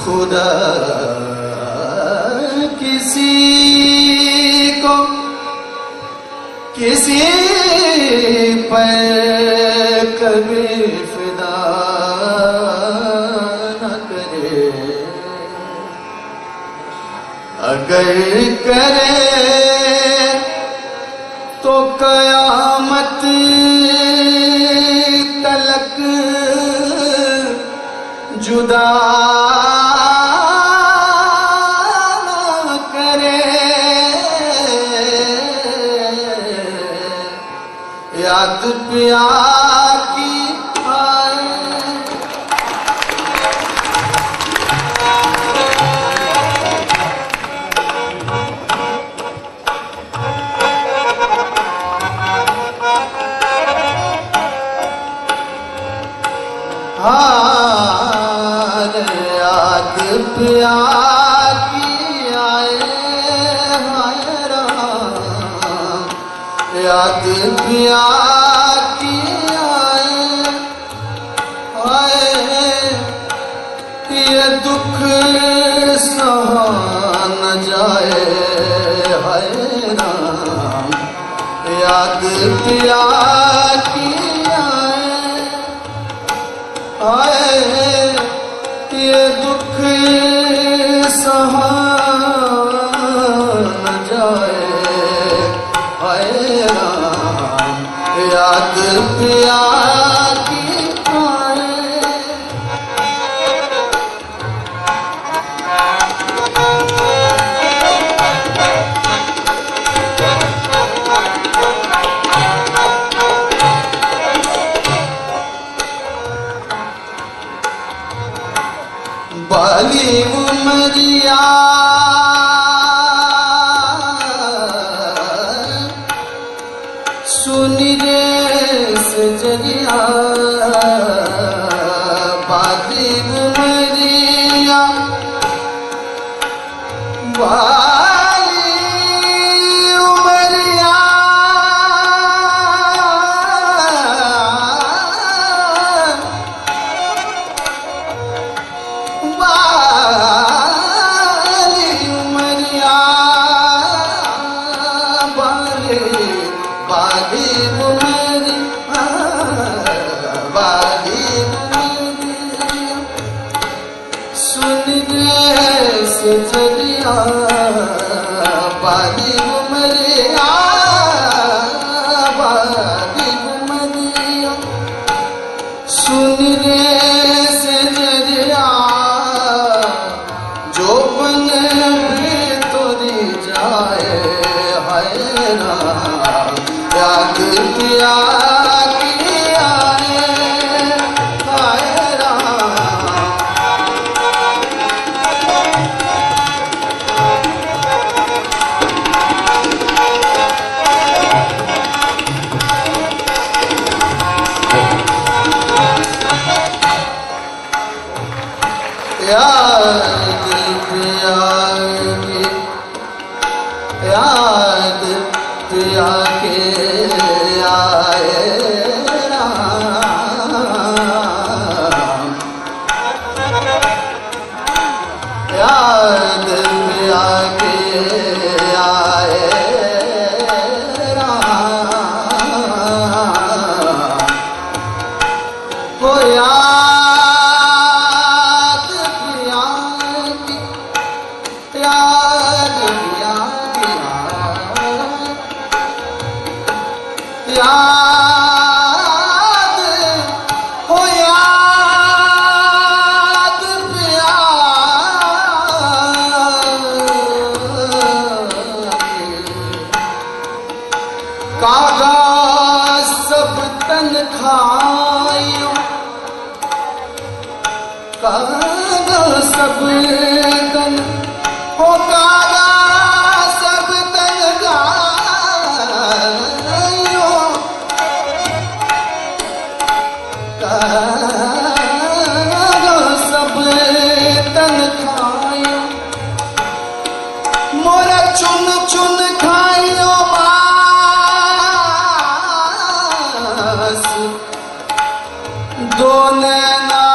खुदा किसी को किसी पर कभी फिदा न करे, अगर करे तो कयामत तलक जुदा न करे। याद पिया की आए, याद पिया की आए, हाय राम। याद पिया की आए, हाय ये दुख सहा न जाए, हाय राम। याद पिया की आए, ये दुख सहा न जाए, हाय राम। याद पिया की आए, बाली उमरिया सुनी रे सजरिया, बाली उमरिया बाली उमरिया सजरिया, बाली उमरिया बाली उमरिया सुन रे सजरिया, जो बन भी तोरी जाए, हाय राम। याद पिया की आए, हाय राम। याद पिया की, याद पिया के आए राम। याद पिया के आए राम, हो याद हो, याद पिया कागा सब तन खायो, कागा सब तन हो, कागा सब तन खायो, कागा सब तन खायो, मोरा चुन चुन खायो बास, दो नैना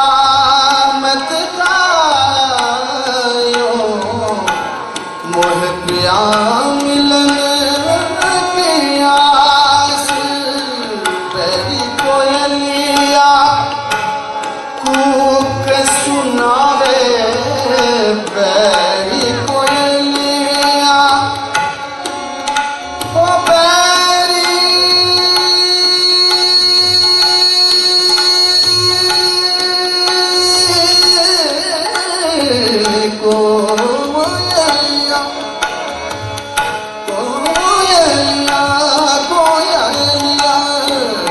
मत का कूक सुनावे बैरी कोयलिया ओ बैरी कोयलिया कोयलिया कोयलिया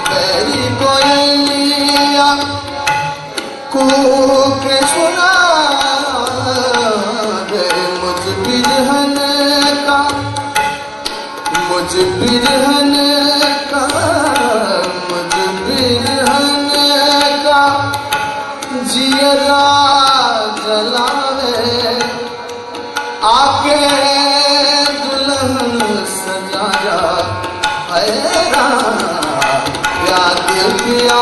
बैरी कोयलिया कूक सुनावे मुझ बिरहन का मुझ बिरहन का मुझ बिरहन का जियरा जलावे आके दुल्हन सजाया है याद किया